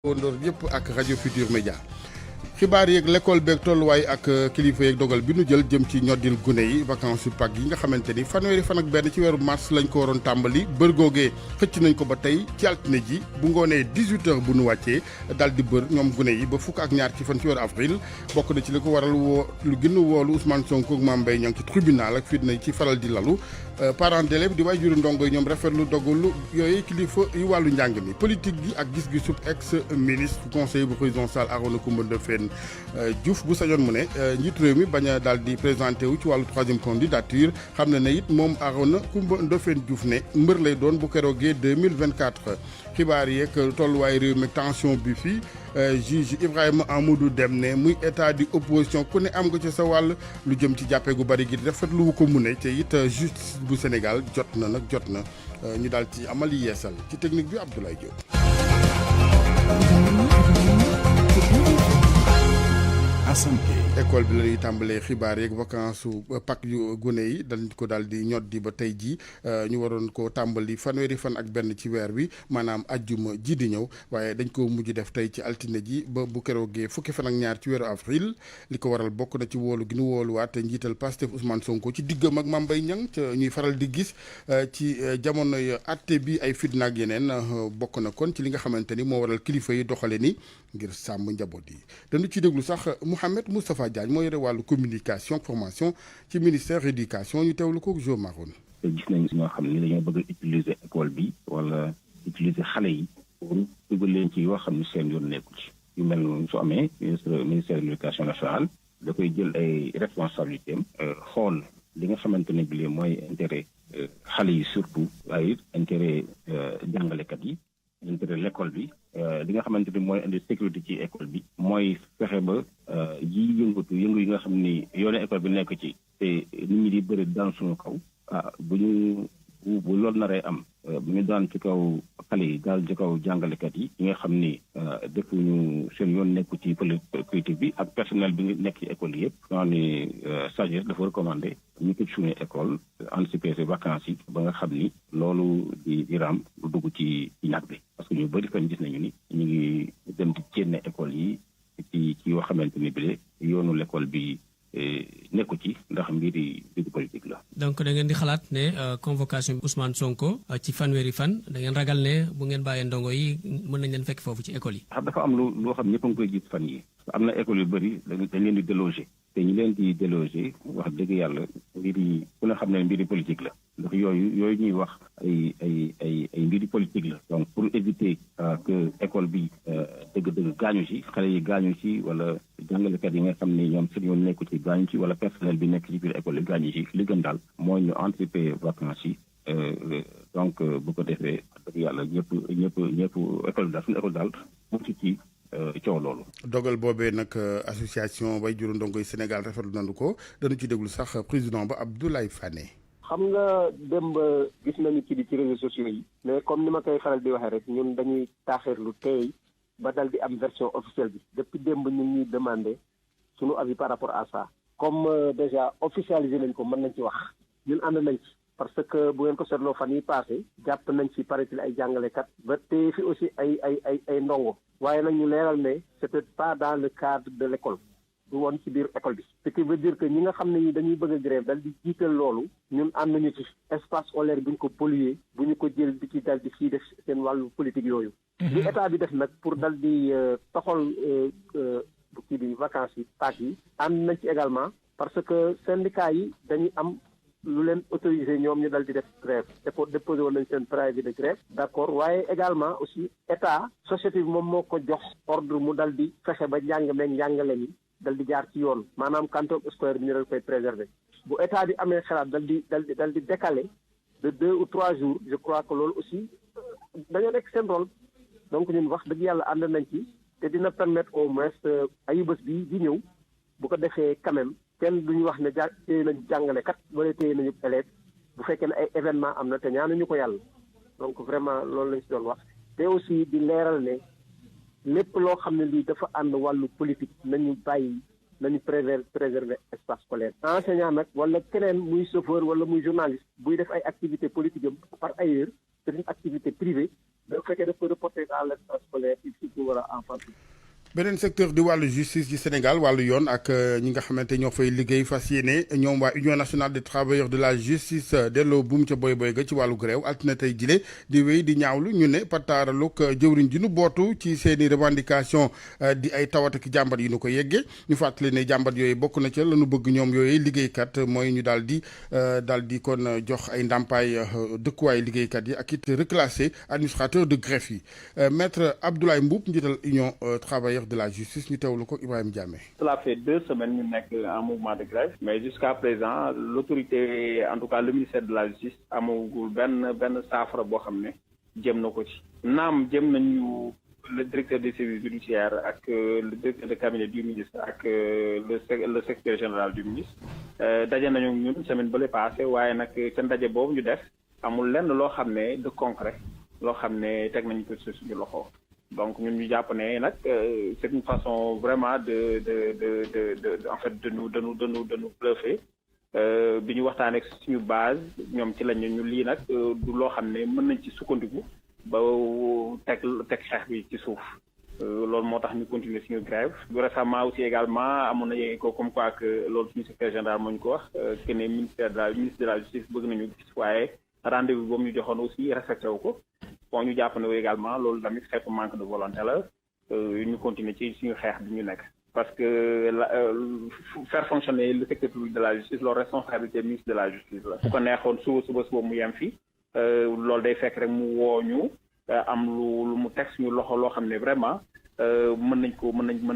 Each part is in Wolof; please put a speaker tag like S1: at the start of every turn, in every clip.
S1: Ndor yëpp ak rajo Futur Média xibaar yeeg l'école beeg tolluwaay ak kilifa yeeg dogal bi nu jël jëm ci ñoddil gune yi vacances yu Pâques yi nga xamante ni fanweeri fan ak benn ci weeru mars lañ ko waroon tàmbali bër googee xëcc nañ ko ba tey ci altine ji bu ngoonee 18h bu nu wàccee daal di bër ñoom gune yi ba fukk ak ñaar ci fan ci weeru avril bokk na ci li ko waral lu gën a woolu Ousmane Sonko ak Mame Mbaye Niang ci tribunal ak fitna ci faral di lalu parents d'élèves di waajuru ndongo yi ñoom rafetlu dogalu yooyu kilifa yu wàllu njàng mi politique gi ak gis-gisub ex ministre conseiller bu président Sall Arona Coumba Ndoffène Diouf bu sañoon mu ne njiit réew mi bañ a daal di présenté wu ci wàllu troisième candidature xam ne it moom Arona Coumba Ndoffène Diouf ne mbër lay doon bu keroogee 2024 xibaar yeeg tolluwaay réew mi tension bi fii juge Ibrahima Amadou Deme ne muy état di opposition ku ne am nga ci sa wàll lu jëm ci jàppee gu bari gi rafetlu wu ko mu ne te it justice bu Sénégal jot na ñu daal ci amal yeesal ci technique bi Abdoulaye Diop. école bi la ñuy tàmbalee xibaar yeeg vacances su Pâques yu gune yi dañ ko daal di ñoddi ba tey jii ñu waroon ko tàmbali fanweeri fan ak benn ci weer wi maanaam ajjuma ji di ñëw waaye dañ ko mujj def tey ci altine ji ba bu keroogee fukki fan ak ñaar ci weeru avril li ko waral bokk na ci woolu gi ñu wooluwaat njiital Pastef Ousmane Sonko ci diggam ak Mame Mbaye Niang ñuy faral di gis ci jamonoy atte bi ay fitna ak yeneen bokk na kon ci li nga xamante ni moo waral kilifa yi doxale ni ngir sàmm njaboot yi dañu ci déglu sax Mouhamed Moustapha Diagne moo yore wàllu communication formation ci ministère éducation ñu teewlu ko Jo Maroon.
S2: gis nañ ñoo xam ne dañoo bëgg a utiliser école bi wala utiliser xale yi pour dugal leen ci yoo xam ne seen yoon nekkul ci yu mel noonu su amee ministère de l'éducation nationale da koy jël ay responsabilités am xool li nga xamante ne bi mooy intérêt xale yi surtout waaye intérêt jàngalekat yi intérêt l'école bi li nga xamante ni mooy indi sécurité ci école bi mooy fexe ba yëngu yi nga xam ni yoone école bi nekk ci te nit ñi di bëri daan suñu kaw bu loolu naree am bu ñu daan ci kaw xale yi daal ci kaw jàngalekat yi nga xam ni defuñu seen yoon nekku ci politique bi ak personnel bi nga nekk ci école yi yëpp xam ni sagesse dafa recommandé ñu ko suñu école anticiper ces vacances yi ba nga xam ni loolu di raam lu dugg ci ñàkk bi parce que ñu bëri kan gis nañu ni ñu ngi dem di génne école yi ci yoo xamante ni bi yoonu l'école bi nekku ci ndax mbiri politique la. donc
S3: da ngeen di xalaat ne convocation Ousmane Sonko ci fanweeri fan da ngeen ragal ne bu ngeen bàyyee ndongo yi mën nañ leen fekk foofu ci école yi.
S2: dafa am loo xam ñëpp a ngi koy gis fan yi am na école yu bëri dañ leen di déloger te ñu leen di déloger wax dëgg yàlla mbiri ku ne xam ne mbiri politique la ndax yooyu ñuy wax ay mbiri politique la donc pour éviter que école bi dëgg-dëgg gaañu ci xale yi gaañu ci wala jàngalekat yi nga xam ne ñoom seen yoon nekku ci gaañu ci wala personnel bi nekk ci biir école yi gaañu ci li gën daal mooy ñu anticiper vacances yi donc bu ko defee dëgg yàlla ñëpp école bi daal suñu école daal mucc ci coow loolu.
S1: dogal boobee nag association way juru ndongo yi Sénégal rafetlu nañu ko dañu ci déglu sax président ba Abdoulaye Fane.
S4: xam nga démb gis nañu ci ci réseaux sociaux yi mais comme ni ma koy faral di waxee rek ñun dañuy taaxirlu tey ba dal di am version officielle bi depuis démb ñu ñuy demandé suñu avis par rapport à ça comme déjà officialisé nañ ko mën nañ ci wax ñun ànd nañ ci parce que bu ngeen ko seetloo fan yi passé jàpp nañ ci paraît-il ay jàngalekat ba tey fi aussi ay ndongo waaye nag ñu leeral ne c'était pas dans le cadre de l'école du woon ci biir école bi ce qui veut dire que ñi nga xam ne ñi dañuy bëgg a grève dal di jiital loolu ñun ànd nañu ci espace scolaire bu ñu ko polluer bu ñu ko jël di ci dal di fii def seen wàllu politique yooyu li état bi def nag pour dal di toxal kii di vacances yi Pâques yi ànd nañ ci également parce que syndicat yi dañuy am lu leen autorisé ñoom ñu dal di def grève déposé woon nañ seen préavis de grève d'accord waaye également aussi état société bi moom moo ko jox ordre mu dal di fexe ba njàng meeg njàngale mi dal di jaar ci yoon maanaam quantum scolaire bi ñu dal koy préserver bu état bi amee xalaat dal di décaler de 2 ou 3 jours je crois que loolu aussi dañoo nekk seen rôle donc ñun wax dëgg yàlla ànd nañ ci te dina permettre au moins ayubés bi di ñëw bu ko defee quand même kenn duñu wax ne téye nañu jàngalekat wala téye nañu élève bu fekkee ne ay événement am na te ñaanuñu ko yàlla donc vraiment loolu lañ si doon wax te aussi di leeral ne lépp loo xam ne lii dafa ànd wàllu politique nañu bàyyi nañu préserver espace scolaire enseignant nag wala keneen muy chauffeur wala muy journaliste buy def ay activité politique am par ailleurs c'est une activité privée bu fekkee dafa reporté à l'espace scolaire il faut war a enfant.
S1: beneen secteur di wàllu justice ci Sénégal wàllu yoon ak ñi nga xamante ñoo fay liggéey fas yéene ñoom waa Union nationale des travailleurs de la justice delloo buum ca boy ga ci wàllu grève altine tey jile di wéy di ñaawlu ñu ne pataaraluk jëwriñ ji nu bootu ci seeni revendication di ay tawat ak jàmbat yi nu ko yeggee ñu fàttali ne jàmbat yooyu bokk na ca la ñu bëgg ñoom yooyu liggéeykat mooy ñu daal di kon jox ay ndàmpaay dëkkuwaay liggéeykat yi ak it reclassé administrateur de greffe yi maître Abdoulaye Mboup njiital Union travailleurs de la justice ñu teewlu ko Ibrahima Diamé.
S5: Cela fait 2 semaines ñu nekk en mouvement de grève mais jusqu'à présent l'autorité en tout cas le ministère de la justice amagul benn saafara boo xam ne jëm na ko ci naam jëm nañu le directeur des services judiciaires ak le directeur de cabinet du ministre ak le secrétaire général du ministre daje nañu ñun semaine ba le passé waaye nag ca ndaje boobu ñu def amul lenn loo xam ne de concret loo xam ne teg nañu ko suñu loxo. Donc ñun ñu jàpp ne nag c'est une façon vraiment de en fait de nous bluffer bi ñu waxtaanee ak suñu base ñoom ci lañ ñu lii nag du loo xam ne mën nañ ci sukkandiku ba teg xeex bi ci suuf loolu moo tax ñu continuer suñu grève récemment aussi également amoon na ko comme quoi que loolu suñu secrétaire général moo ñu ko wax que ne ministre de la justice bëgg nañu gis waaye rendez-vous boobu ñu joxoon aussi respecté wu ko. bon ñu jàpp ne également loolu tamit xeetu manque de volonté la ñu continuer ci suñu xeex bi ñu nekk parce que faire fonctionner le secteur public de la justice loolu responsabilité ministre de la justice la su ko neexoon suba mu yem fi loolu day fekk rek mu woo ñu am lu mu teg suñu loxo loo xam ne vraiment mën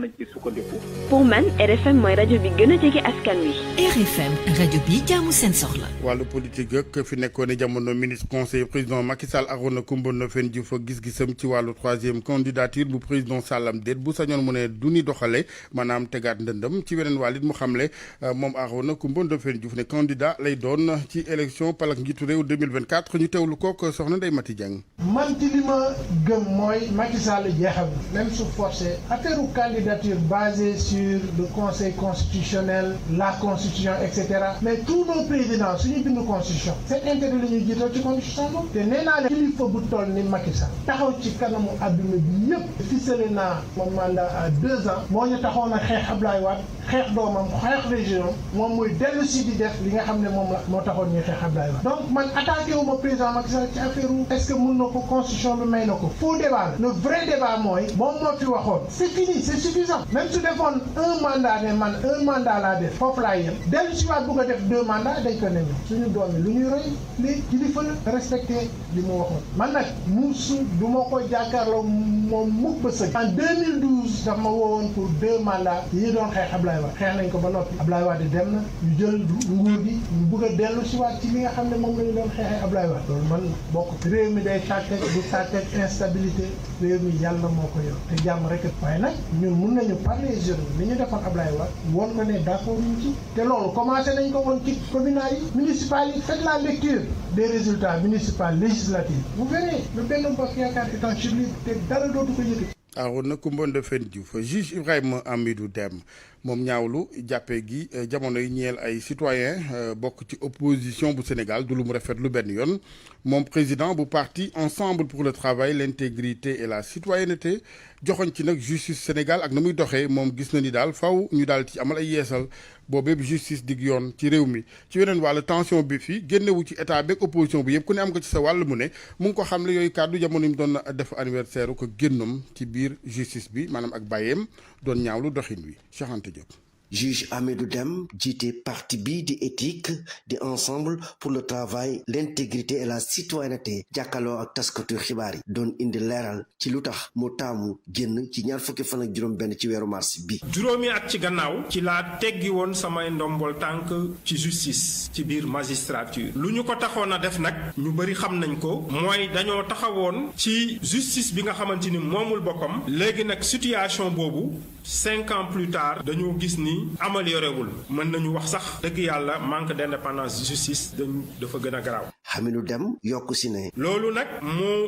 S5: nañ ci sukkandiku.
S6: pour man RFM mooy rajo bi gën a jege askan wi.
S7: RFM rajo bi jaamu seen soxla.
S1: wàllu politique ak fi nekkoon jamono ministre conseiller président Macky Sall Arona Coumba Ndoffène Diouf ak gis-gisam ci wàllu 3e candidature bu président Sallam déet bu sañoon mu ne du ni doxale maanaam tegaat ndëndëm ci weneen wàll it mu xamle moom Arona Coumba Ndoffène Diouf ne candidat lay doon ci élection palak njiitu réew 2024 ñu teewlu kook soxna Ndeye Mati Dieng.
S8: man ci li ma gëm mooy Macky Sall jeexal même su forcé affaire candidature basée sur le conseil constitutionnel la constitution etc. mais tous nos présidents suñu bindu constitution c'est intérêt la ñuy jiital ci constitution boobu te nee naa leen kilifa bu toll ni Macky Sall taxaw ci kanamu adduna bi yëpp ficelé naa mon mandat à 2 ans moo ñu taxoon a xeex Ablaye Wade xeex doomam xeex région moom mooy dellu si di def li nga xam ne moom la moo taxoon ñuy xeex Ablaye Wade donc man attaqué wu ma président Macky Sall ci affaire est-ce que mën na ko constitution bi may na ko faux débat le vrai débat mooy moom moo fi waxoon c'est fini c'est suffisant même su defoon un mandat ne man un mandat laa def foofu laa yem dellu si waat bëgg a def 2 mandats dañ ko ne suñu doom yi lu ñuy roy léegi kilifa la respecté li mu waxoon man nag muusu du ma ko jàkkaarloo moom mukk ba sëg en 2012 daf ma woowoon pour 2 mandats yi doon xeex Ablaye Wade xeex nañ ko ba noppi Ablaye Wade dem na ñu jël nguur gi ñu bëgg a dellu si waat ci li nga xam ne moom la ñu doon xeexee Ablaye Wade loolu man bokk réew mi day tàkkeek du tàkkeek instabilité réew mi yàlla moo ko yor te jàmm rek waaye nag ñun mun nañu parler jeunes li ñu defoon Ablaye Wade woon ko ne d'accord ñu ci te loolu commencé nañ ko woon ci communal yi municipal yi faites la lecture des résultats municipaux législatifs vous verrez le Benno Bokk Yaakaar étant sur libre te dara dootu ko yëkkati.
S1: Arona Coumba Ndoffène Diouf juge Ibrahima Amidou Dème moom ñaawlu jàppee gi jamono yi ñeel ay citoyen bokk ci opposition bu Sénégal du lu mu rafet lu benn yoon moom président bu parti Ensemble pour le travail l'intégrité et la citoyenneté joxoñ ci nag justice Sénégal ak na muy doxee moom gis na ni daal faw ñu daal ci amal ay yeesal boobee justice dig yoon ci réew mi ci weneen wàllu tension bi fii génnewu ci état beeg opposition bi yëpp ku ne am nga ci sa wàll mu ne mu ngi ko xam ne yooyu kàddu jamono yi mu doon def anniversaire ko génnam ci biir justice bi maanaam ak bàyyeem doon ñaawlu doxin wi Cheikh Anta Diop.
S9: Juge Amidou Dème jiite parti bi di éthique di Ensemble pour le travail l'intégrité et la citoyenneté jàkkaloo ak taskatu xibaar yi doon indi leeral ci lu tax mu taamu génn ci 25 ci weeru mars bi.
S10: juróomi at ci gannaaw ci laa teggi woon samay ndombol tànk ci justice ci biir magistrature lu ñu ko taxoon a def nag ñu bëri xam nañ ko mooy dañoo taxawoon ci justice bi nga xamante ni moomul boppam léegi nag situation boobu 5 ans plus tard dañoo gis ni amélioré wul mën nañu wax sax dëgg yàlla manque d'indépendance justice dafa gën a garaaw.
S9: Amidou Dème yokku si ne.
S10: loolu nag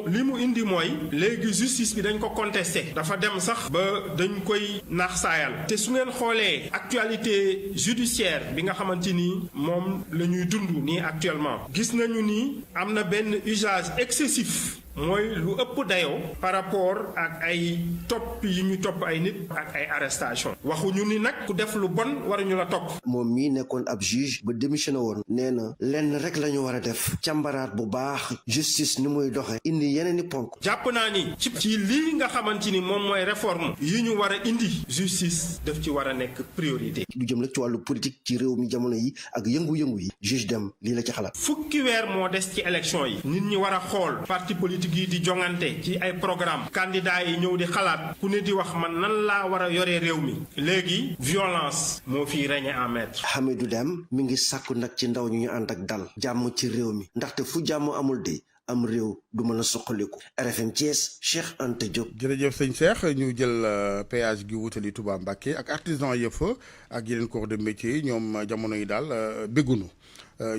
S10: li mu indi mooy léegi justice bi dañ ko contesté dafa dem sax ba dañ koy naax saayal te su ngeen xoolee actualité judiciaire bi nga xamante ni moom la ñuy dund nii actuellement gis nañu ni am na benn usage excessif mooy lu ëpp dayoo par rapport ak ay topp yi ñu topp ay nit ak ay arrestation waxuñu ni nag ku def lu bon waruñu la topp.
S9: moom mii nekkoon ab juge ba démissionné woon nee na lenn rek la ñu war a def càmbaraat bu baax justice ni muy doxe indi yeneen i ponk.
S10: jàpp naa ni ci lii nga xamante ni moom mooy réforme yi ñu war a indi justice daf ci war a nekk priorité.
S9: lu jëm nag ci wàllu politique ci réew mi jamono yi ak yëngu-yëngu yi juge Dème lii la ci xalaat.
S10: fukki weer moo des ci élection yi nit ñi war a xool parti politique yi di jongante ci ay programme candidat yi ñëw di xalaat ku ne di wax man nan laa war a yoree réew mi léegi violence moo fi régner en maître.
S9: Hamidou Dème mi ngi sàkku nag ci ndaw ñu ànd ak dal jàmm ci réew mi ndaxte fu jàmm amul de am réew du mën a soqaliku. RFM Thiès Cheikh Anta Diop.
S1: jërëjëf sëñ Cheikh ñu jël péage gi wutali Touba Mbacké ak artisan yëf ak yeneen corps de métier yi ñoom jamono yi daal béggunu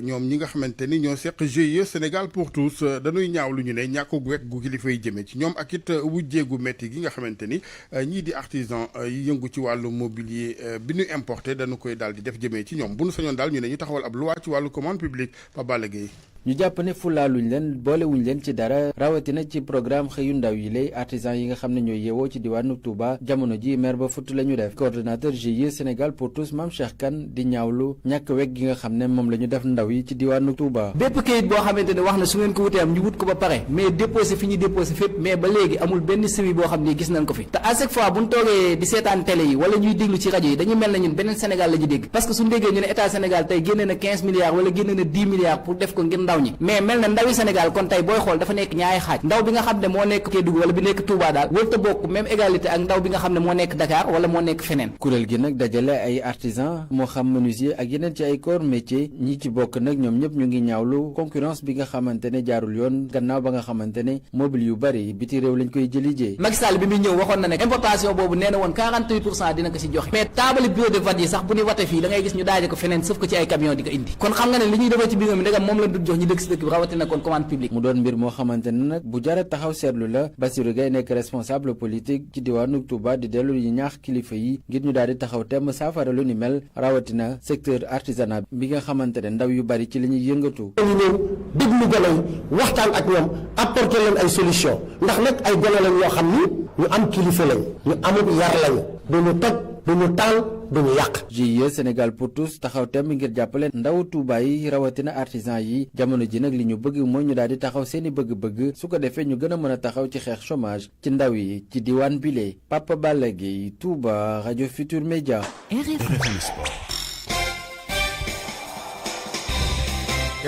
S1: ñoom ñi nga xamante ni ñoo seq GIE Sénégal pour tous dañuy ñaaw lu ñu ne ñàkku wekk gu kilifa yi jëmee ci ñoom ak it wujjeegu métti gi nga xamante ni ñii di artisan yi yëngu ci wàllu mobilier bi ñu importé dañu koy daal di def jëmee ci ñoom bu ñu sañoon daal ñu ne ñu taxawal ab loi ci wàllu commande publique Pape Balla Gueye.
S11: ñu jàpp ne fulaaluñ leen boolewuñ leen ci dara rawatina ci programme xëyu ndaw yi lay artisan yi nga xam ne ñooy yeewoo ci diwaanu Touba jamono ji maire ba futt la ñu def coordonnateur GIE Sénégal pour tous Mame Cheikh Kane di ñaawlu ñàkk wekk gi nga xam ne moom la ñu def ndaw yi ci diwaanu Touba.
S12: bépp kayit boo xamante ne wax na su ngeen ko wutee am ñu wut ko ba pare mais déposé fi ñuy déposé fépp mais ba léegi amul benn suivi boo xam ne gis nañ ko fi te à chaque fois bu ñu toogee di seetaan télé yi wala ñuy déglu ci rajo yi dañuy mel na ñun beneen Sénégal la ñu dégg parce que suñu déggee ñu ne état Sénégal tey génne na 15 milliards wala génne na 10 milliards pour def ko ngir ndaw ñi mais mel na ndawi Sénégal kon tey booy xool dafa nekk ñaari xaaj ndaw bi nga xam ne moo nekk Kédougou wala bi nekk Touba daal wërta bokk même égalité ak ndaw bi nga xam ne moo nekk Dakar wala moo nekk feneen.
S11: kuréel gi nag dajale ay artisan moo xam menuisier ak yeneen ci ay corps métier ñi ci bokk nag ñoom ñëpp ñu ngi ñaawlu concurrence bi nga xamante ne jaarul yoon gannaaw ba nga xamante ne mobile yu bari biti réew lañ koy jëli jee.
S12: Macky Sall bi muy ñëw waxoon na ne importation boobu nee na woon 48% dina ko ci joxe mais taabali bureau de vote yi sax bu ñu wate fii da ngay gis ñu daaje ko feneen sëf ko ci ay camion di ko indi kon xam nga ne li ñuy defee ci biir mi ndegam moom la dul jox ñu dëkk ci dëkk bi rawatina kon commande publique.
S11: mu doon mbir moo xamante ne nag bu jara taxaw seetlu la Bassirou Gueye nekk responsable politique ci diwaanu Touba di dellu yi ñaax kilifa yi ngir ñu daal di taxaw temm saafara lu ni mel rawatina secteur artisanat bi nga xamante ne ndaw yu bari ci la ñuy yëngatu.
S13: ñu ñëw déglu gone yi waxtaan ak ñoom apporter leen ay solution ndax nag ay gone lañ yoo xam ni ñu am kilifa lañ ñu amul yar lañu duñu toj duñu taal duñu yàq.
S11: GIE Sénégal pour tous taxaw temm ngir jàppale ndaw Touba yi rawatina artisan yi jamono ji nag li ñu bëgg mooy ñu daal di taxaw seeni bëgg-bëgg su ko defee ñu gën a mën a taxaw ci xeex chômage ci ndaw yi ci diwaan bile Papa Balla Gueye Touba rajo Futur Média.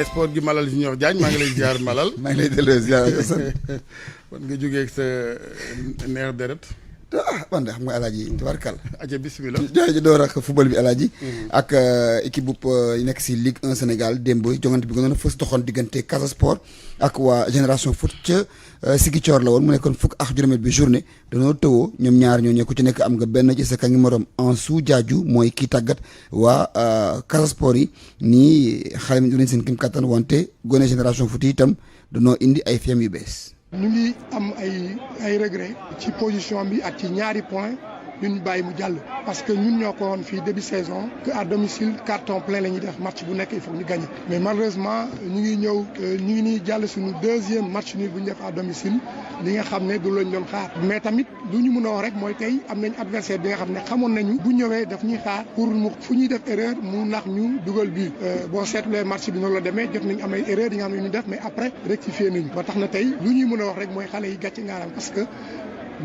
S1: sport gi Malal Junior Diagne maa ngi lay ziar Malal.
S14: maa ngi lay delloo ziar
S1: kon nga jógee ak sa neer deret.
S14: man de xam nga alaaji tubarkal
S1: aja bismillah
S14: jooju door ak football bi alaaji ak équipe bu yi nekk si Ligue 1 Sénégal démb jongante bi gënoon a fës doxoon diggante Casa Sport ak waa Génération Foot ca Ziguinchor la woon mu nekkoon fukk ak juróomeel bi journée dañoo tëwoo ñoom ñaar ñoo ku ci nekk am nga benn ci sa kangi morom Ansou Diadiou mooy kii tàggat waa Casa Sport yi nii xale mi dinañ seen kim kattan wante gone Génération Foot yi itam dañoo indi ay fiem yu bees.
S15: ñu ngi am ay regret ci position bi ak ci ñaari point ñun bàyyi mu jàll parce que ñun ñoo ko woon fii début saison que à domicile carton plein la ñuy def match bu nekk il faut ñu gagner mais malheureusement ñu ngi nii jàll suñu deuxième match nul bu ñu def à domicile li nga xam ne du lañ doon xaar mais tamit lu ñu mën a wax rek mooy tey am nañ adversaire bi nga xam ne xamoon nañu bu ñëwee daf ñuy xaar pour mu fu ñuy def erreur mu nax ñu dugal bi boo seetlee match bi noonu la demee jot nañ am ay erreur yi nga xam ne ñu def mais après rectifier nañu ba tax na tey lu ñuy mën a wax rek mooy xale yi gàcce ngaaram parce que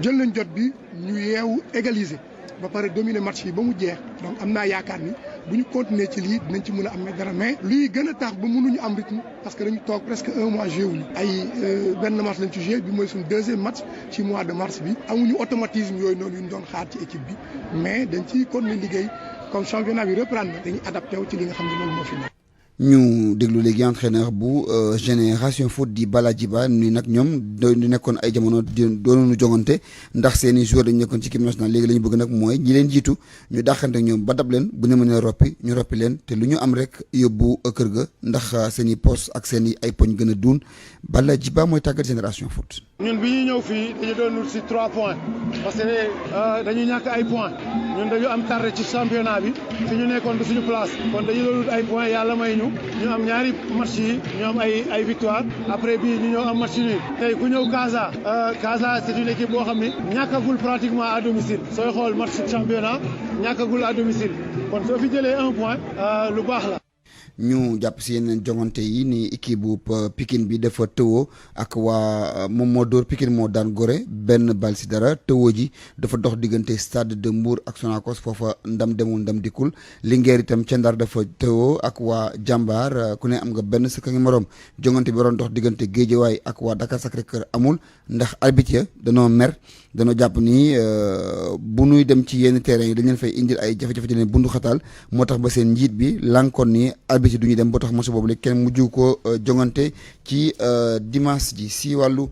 S15: jël nañ jot bi ñu yeewu égaliser ba pare dominer match yi ba mu jeex donc am naa yaakaar ni bu ñu continuer ci lii dinañ ci mën a am dara mais luy gën a tax ba mënuñu am rythme parce que dañu toog presque un mois joué wuñu ay benn match lañ ci joué bi mooy suñu deuxième match ci mois de mars bi amuñu automatisme yooyu noonu yu ñu doon xaar ci équipe bi mais dañ ciy continuer liggéey comme championnat bi reprendre dañuy adapté wu ci li nga xam ne loolu moo fi nekk.
S14: ñu déglu léegi entraîneur bu Génération Foot di Bala Djiba ni nag ñoom di nekkoon ay jamono doonuñu jongante ndax seeni joueurs dañu nekkoon ci équipe nationale léegi la ñu bëgg nag mooy ñi leen jiitu ñu dàqante ak ñoom ba dab leen bu ñu mënee roppi ñu roppi leen te lu ñu am rek yóbbu kër ga ndax seen i poste ak seen i ay poñ gën a duun Bala Djiba mooy tàggat Génération Foot.
S16: ñun bi ñuy ñëw fii dañu doon wut si 3 points parce que dañuy ñàkk ay points
S15: ñun dañu am tardé ci championnat bi fi ñu nekkoon du suñu place kon dañu doon wut ay points yàlla may ñu am ñaari match yi ñu am ay victoire après bii ñu ñëw am match nul tey ku ñëw Casa c'est une équipe boo xam ne ñàkkagul pratiquement à domicile sooy xool match championnat ñàkkagul à domicile kon soo fi jëlee un point lu baax la.
S14: ñu jàpp si yeneen jongante yi ni équipe bu Pikine bi dafa tëwoo ak waa moom moo dóor Pikine moo daan Gorée benn bal si dara tëwoo ji dafa dox diggante Stade de Mbour ak Sonacos foofa ndam demul ndam dikkul Linguère itam ca Ndar dafa tëwoo ak waa Jàmbaar ku ne am nga benn sa ngi morom jongante bi waroon dox diggante Guédiawaye ak waa Dakar Sacré-Cœur amul ndax arbitre danoo mer danoo jàpp ni bu nuy dem ci yenn terrain yi dañ leen fay indil ay jafe-jafe di leen bundu xataal moo tax ba seen njiit bi lankoon ni arbitre du ñu dem ba tax match boobu la kenn mujj ko jongante ci dimanche ji si wàllu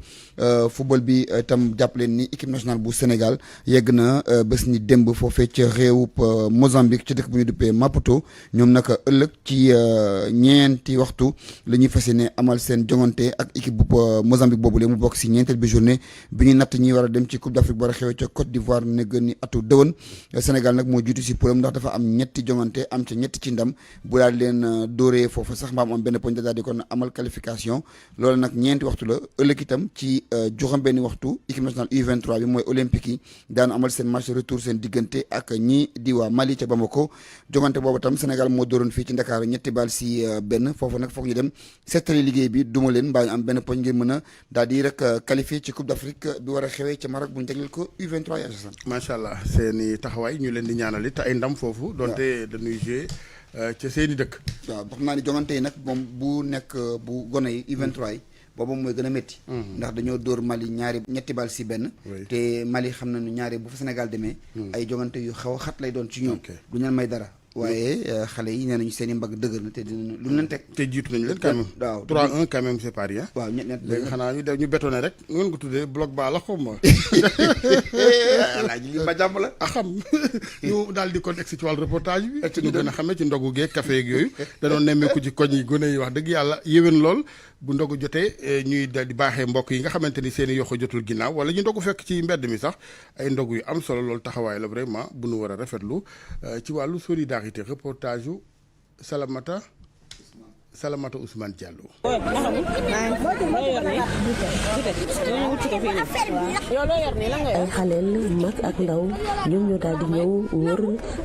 S14: football bi tam jàpp leen ni équipe nationale bu Sénégal yegg na bés ni démb foofee ca réewub Mozambique ci dëkk bu ñu duppee Maputo ñoom naka ëllëg ci ñeenti waxtu la ñuy fas yéene amal seen jongante ak équipe bu Mozambique boobu la mu bokk si ñeenteel bi journée bi ñu natt ñi war a dem ci Coupe d'Afrique bu war a xewee ca Côte d'Ivoire ne gën ni atu dëwën Sénégal nag moo jiitu si poulam ndax dafa am ñetti jongante am ca ñetti ci ndam bu daal leen dóoree foofu sax mbaam am benn poñ daal di kon amal qualification loolu nag ñeenti waxtu la ëllëg itam ci juróom benni waxtu équipe nationale U23 bi mooy olympique yi daan amal seen match retour seen diggante ak ñi di waa Mali ca Bamako jongante boobu tam Sénégal moo dóoroon fii ci Ndakaaru ñetti bal si benn foofu nag foog ñu dem seetali liggéey bi duma leen mbaa ñu am benn poñ ngir mën a daal di rek qualifié ci Coupe d'Afrique bi war a xewee ca Maroc bu ñu jagleel ko U23 ya
S1: macha allah seeni taxawaay ñu leen di ñaanal it ay ndam foofu donte dañuy jouer ca seeni dëkk.
S14: waaw xam naa ni jongante yi nag moom bu nekk bu gone yi U23 yi boobu mooy gën a métti. ndax dañoo dóor Mali ñetti bal si benn. te Mali xam nañu ñaari bu fa Sénégal demee. ay jongante yu xaw a xat lay doon ci ñoom. du ñu may dara. waaye xale yi nee nañu seen i mbagg dëgër na te dinañu lu mu leen teg.
S1: te jiitu nañu leen quand même.
S14: waaw
S1: 3-1 quand même c'est pas rien.
S14: waaw ñett
S1: léegi xanaa ñu def ñu bétonné rek ngeen ko tuddee bloc bas la xaw ma.
S14: laaj li ma jàmm la.
S1: xam ñu daal di kon egg ci wàllu reportage bi. ñu gën a xamee ci ndogu geeg café yeeg yooyu. danoon nemmeeku ci koñ yi gone yi wax dëgg yàlla yéwén lool bu ndogu jotee ñuy daal di baaxee mbokk yi nga xamante ni seen i yoxo jotul ginnaaw wala ñu ndogu fekk ci mbedd mi sax ay ndogu yu am solo loolu taxawaay la vraiment bu nu war a rafetlu ci wàllu solidarité reportage yu Salamata Ousmane Diallo.
S16: ay xaleel mag ak ndaw ñoom ñoo daal di ñëw wër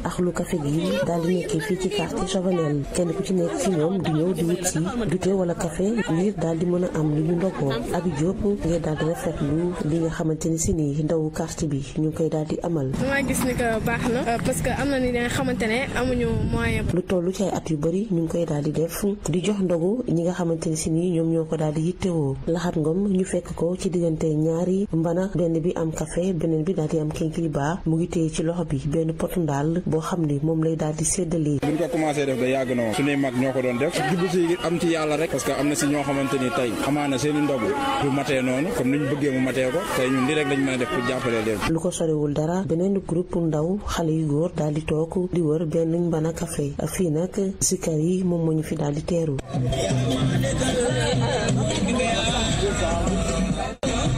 S16: ak lu café gi daal di nekkee fii ci quartier Chavanel kenn ku ci nekk ci ñoom di ñëw di wut si goûter wala café ngir daal di mën a am lu ñu ndogoo Abi Diop ngir daal di rafetlu li nga xamante ni si nii ndawu quartier bi ñu ngi koy daal di amal.
S17: dama gis ni que baax na parce que am na ni nga xamante ne amuñu moyen.
S16: lu toll ci ay at yu bëri ñu ngi koy daal di def di jox ndogu ñi nga xamante ni si nii ñoom ñoo ko daal di yittewoo Laxat Ngom ñu fekk ko ci diggante ñaari mbana benn bi am café beneen bi daal di am kinkiliba mu ngi téye ci loxo bi benn potu ndaal boo xam ni moom lay daal di séddalee.
S18: buñ ko commencé def da yàgg na woon suñuy mag ñoo ko doon def jublu si am ci yàlla rek parce que am na si ñoo xamante ni tey amaana seen i ndogu du matee noonu comme ni ñu bëggee mu matee ko tey ñun li rek lañ mën a def pour jàppale leen.
S16: lu ko soriwul dara beneen groupe ndaw xale yu góor daal di toog di wër benn mbana café fii nag sikar yi moom moo ñu fi daal di teeru.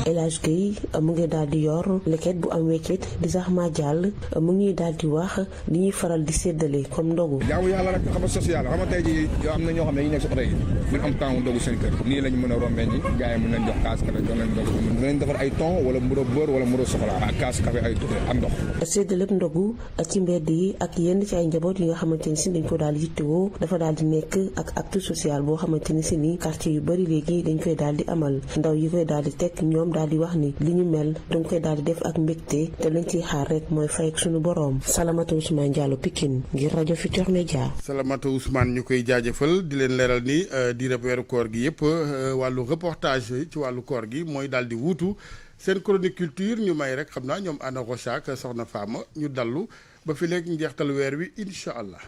S16: El Hadj Gueye mu ngi daal di yor leket bu am weccet di sax ma jàll mu ngi daal di wax li ñuy faral di séddale comme ndogu.
S18: jaamu yàlla rek xam nga social xam nga tey jii am na ñoo xam ne dañuy nekk si oto yi ñu am temps ndogu seen kër nii lañ mën a rombee ñi gars yi mën nañ jox kaas café jox leen ndogu dinañ defar ay thon wala mburu beurre wala mburu soxla ak kaas café ay tuté ak ndox.
S16: séddale ndogu ci mbedd yi ak yenn ci ay njaboot yi nga xamante ni si dañ ko daal di yittewoo dafa daal di nekk ak acte social boo xamante ni si ni quartier yu bari léegi dañ koy daal di amal ndaw yi koy daal di teg ñoom daal di wax ni li ñu mel danga koy daal di def ak mbégte te lañ ciy xaar rek mooy fay ak suñu boroom. Salamata Ousmane Diallo Pikine ngir rajo Futurs Médias.
S1: Salamata Ousmane ñu koy jaajëfal di leen leeral ni di rep weeru koor gi yëpp wàllu reportage ci wàllu koor gi mooy daal di wuutu seen chronique culture ñu may rek xam naa ñoom Anna Rocha ak Soxna Fama ñu dallu ba fi léegi njeextal weer wi incha allah.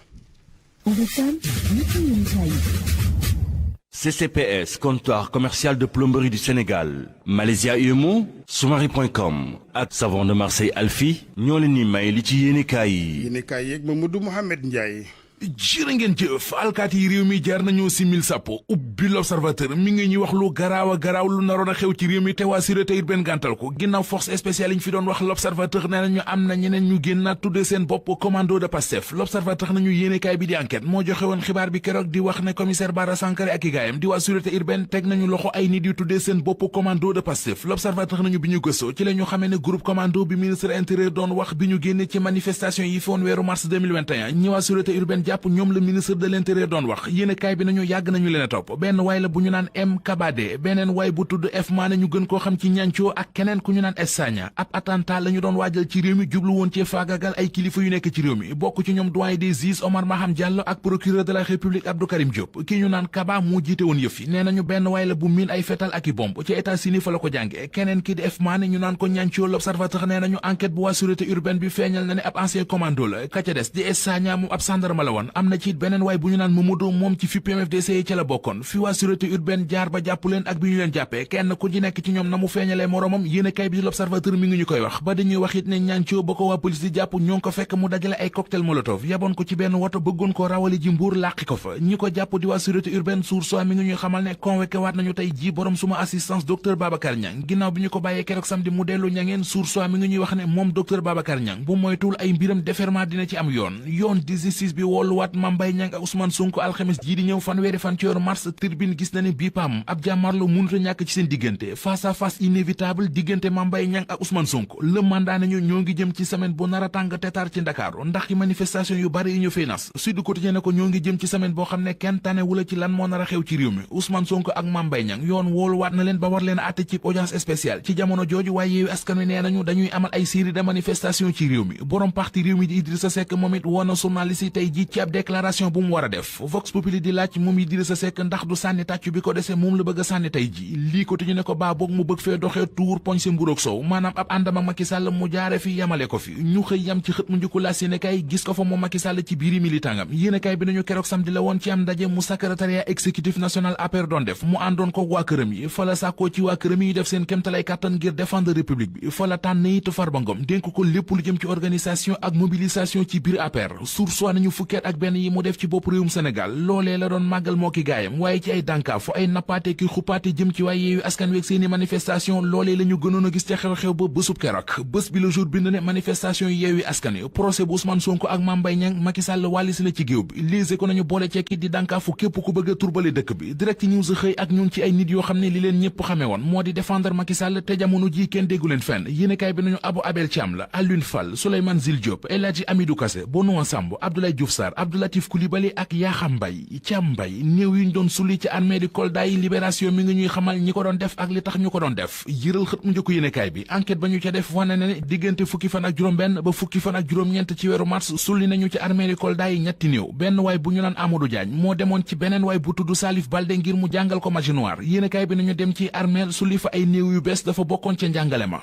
S19: CCPS, comptoir commercial de plomberie du Sénégal, Malaysia UMO, Soumari.com ak Savon de Marseille Alfi ñoo leen ni may li ci yéenekaay yi.
S1: yéenekaay yeeg Mamadou Mouhamed Ndiaye.
S20: jërë ngeen jëf alkaati yi réew mi jaar nañoo simil sàppo ubbi l'observateur mi ngi ñuy wax lu garaaw a garaaw lu naroon a xew ci réew mi te waa sûreté urbaine gàntal ko ginnaaw force spéciale yi ñu fi doon wax l'observateur nee nañu am na ñeneen ñu génnaat tuddee seen bopp commando de Pastef l'observateur nañu yéenekaay bi di enquête moo joxe woon xibaar bi keroog di wax ne commissaire Bara Sankaré ak i gaayam di waa sûreté urbaine teg nañu loxo ay nit yu tuddee seen bopp commando de Pastef l'observateur nañu bi ñu gëstoo ci la ñu xamee ne groupe commando bi ministre intérieur doon wax bi ñu génne ci manifestation yi fi woon weeru mars 2021 ñi waa sûreté urbaine jàpp ñoom la ministre de l'intérieur doon wax yéenekaay bi nañu yàgg nañu leen a topp benn waay la bu ñu naan M Kabade beneen waay bu tudd F Mané ñu gën koo xam ci ñancoo ak keneen ku ñu naan S Sagna ab attentat la ñu doon waajal ci réew mi jublu woon ci faagagal ay kilifa yu nekk ci réew mi bokk ci ñoom doyen des juges Omar Maham Diallo ak procureur de la République Abdou Karim Diop ki ñu naan Kaba moo jiite woon yëf yi nee nañu benn waay la bu miin ay fetal ak i bomb ci États-Unis fa la ko jànge keneen ki di F Mané ñu naan ko ñancoo l'observateur nee nañu enquête bu waa sûreté urbaine bi feeñal na ne ab ancien commando la ka ca des di S Sagna moom ab gendarme la woon am na ci beneen waay bu ñu naan Mamadou moom ci FIP MFDC yi ca la bokkoon fi waa sûreté urbaine jaar ba jàpp leen ak bi ñu leen jàppee kenn ku ci nekk ci ñoom na mu feeñalee moromam yéenekaay bi di l'observateur mi ngi ñu koy wax ba dañuy wax it ne ñaancoo ba ko waa police di jàpp ñoo ngi ko fekk mu dajale ay cocktail molotov yaboon ko ci benn woto bëggoon ko rawali ji Mbuur làqi ko fa ñi ko jàpp di waa sûreté urbaine Source A mi ngi ñuy xamal ne convoqué waat nañu tey ji borom suma assistance docteur Babacar Niang ginnaaw bi ñu ko bàyyee keroog samedi mu dellu ñangeen Source A mi ngi ñuy wax ne moom docteur Babacar Niang bu moytuwul ay mbiram déferment dina ci am yoon di justice bi wooluwaat Mame Mbaye Niang ak Ousmane Sonko alxames jii di ñëw fanweeri fan ci weeru mars Tribune gis na ne bii pam ab jàmmarlo mënut a ñàkk ci seen diggante face à face inévitable diggante Mame Mbaye Niang ak Ousmane Sonko le mandat nañu ñoo ngi jëm ci semaine bu nar a tàng tetar ci Ndakaaru ndax ci manifestation yu bari yi ñu fay nas Sud Quotidien ne ko ñoo ngi jëm ci semaine boo xam ne kenn tane wula ci lan moo nar a xew ci réew mi Ousmane Sonko ak Mame Mbaye Niang yoon wooluwaat na leen ba war leen a àtte ci audience spéciale ci jamono jooju waaye Yewwi Askan Wi nee nañu dañuy amal ay série de manifestation ci réew mi borom parti réew mi di Idrissa Seck moom it woon na journaliste yi tey ji ci ab déclaration bu mu war a def Vox Populi di laaj moom Idrissa Seck ndax du sànni tàccu bi ko dese moom la bëgg a sànni tey ji lii ko ñu ne ko baa boog mu bëgg fee doxee tuur poñ si mburoog sow maanaam ab àndam ak Macky Sall mu jaare fi yamale ko fi ñu xëy yam ci xët mu njëkku la Sénégal gis ko fa moom Macky Sall ci biiri militangam yéenekaay bi nañu keroog samedi la woon ci am ndaje mu secrétariat exécutif national APR doon def mu àndoon ko waa këram yi fa la sàkkoo ci waa këram yi def seen kémtalay kàttan ngir défendre république bi fa la tànn it Farba Ngom dénk ko lépp lu jëm ci organisation ak mobilisation ci biir APR sursoi nañu fukkeet ak benn yi mu def ci bopp réewum Sénégal loolee la doon màggal moo ki gaayam waaye ci ay dànkaafu ay nappaate ki xupaate jëm ci waaye Yewwi Askan Wi ak seeni manifestation loolee la ñu gënoon a gis ca xew-xew ba bésub keroog bés bi le jour bind ne manifestation yi Yewwi Askan Wi procès bu Ousmane Sonko ak Mame Mbaye Niang Macky Sall wàllis la ci géew bi lise ko nañu boole ceekit di dànkaafu képp ku bëgg a turbale dëkk bi Direct News xëy ak ñun ci ay nit yoo xam ne li leen ñëpp xamee woon moo di défendre Macky Sall te jamono ji kenn déggu leen fenn yéenekaay bi nañu Abou Abel Thiam la Alioune Fall Souleymane Jules Diop El Hadji Amidou Kassé Benoît Sambou Abdoulaye Diouf Sarr Abdou Latif Coulibaly ak Yakham Mbaye Thiam Mbaye néew yuñ doon sulli ci armée di Kolda yi Libération mi ngi ñuy xamal ñi ko doon def ak li tax ñu ko doon def yëral xët mu njëkk yéenekaay bi enquête ba ñu ca def wane na ne diggante fukki fan ak juróom-benn ba fukki fan ak juróom-ñeent ci weeru mars sulli nañu ci armée di Kolda yi ñetti néew benn waay bu ñu naan Amadou Diagne moo demoon ci beneen waay bu tudd Salif Balde ngir mu jàngal ko magie noire yéenekaay bi nañu dem ci armée sulli fa ay néew yu bees dafa bokkoon ca njàngale ma.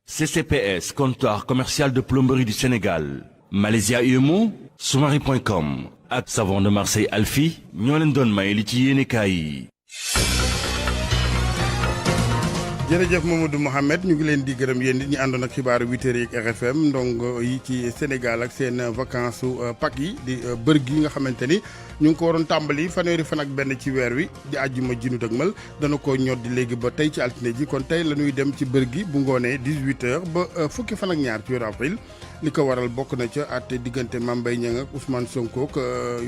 S19: CCPS comptoir commercial de plomberie du Sénégal Malaysia UMO Soumari.com ak savon de Marseille Alfi ñoo leen doon may li ci yéenekaay yi.
S1: jërëjëf Mamadou Mohamed ñu ngi leen di gërëm yéen nit ñi àndoon ak xibaaru 8h yi ak RFM ndongo yi ci Sénégal ak seen vacances su Pâques yi di bër gi nga xamante ni ñu ngi ko waroon tàmbali fanweeri fan ak benn ci weer wi di àjjuma ji nu dëgmal dana ko ñor di léegi ba tey ci altine ji kon tey la ñuy dem ci bër gi bu ngoonee 18h ba fukki fan ak ñaar ci weeru avril li ko waral bokk na ca àtte diggante Mame Mbaye Niang ak Ousmane Sonko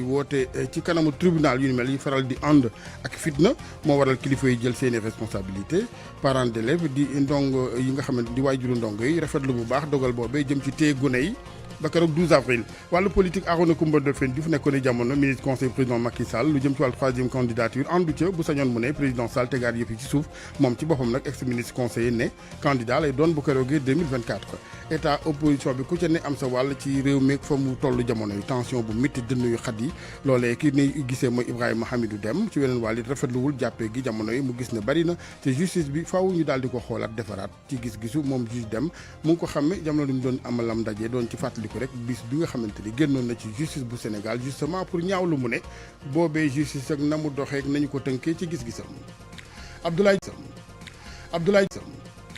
S1: woote ci kanamu tribunal yu ni mel yi faral di ànd ak fitna moo waral kilifa yi jël seeni responsabilité parents d'élèves di ndongo yi nga xamante di waajuru ndongo yi rafetlu bu baax dogal boobee jëm ci téye gune yi ba keroog 12 avril wàllu politique Arona Coumba Ndoffène Diouf nekkoon jamono ministre conseil président Macky Sall lu jëm ci wàllu troisième candidature àndu ca bu sañoon mu ne président Sall tegaat yëpp yi ci suuf moom ci boppam nag ex ministre conseiller ne candidat lay doon bu keroogee 2024 état opposition bi ku ca ne am sa wàll ci réew mi fa mu toll jamono yi tension bu métti dënn yu xat yi loolee ki ne gisee mooy Ibrahima Hamidou Dème ci weneen wàll it rafetluwul jàppee gi jamono yi mu gis ne bari na te justice bi faaw ñu daal di ko xoolaat defaraat ci gis-gisu moom juge Dème mu ngi ko xamme jamono duñu doon amalam ndaje doon ci fàttaliku rek bis bi nga xamante ni génnoon na ci justice bu Sénégal justement pour ñaawlu mu ne boobee justice ak na mu doxee ak nañu ko tënkee ci gis-gisam Abdoulaye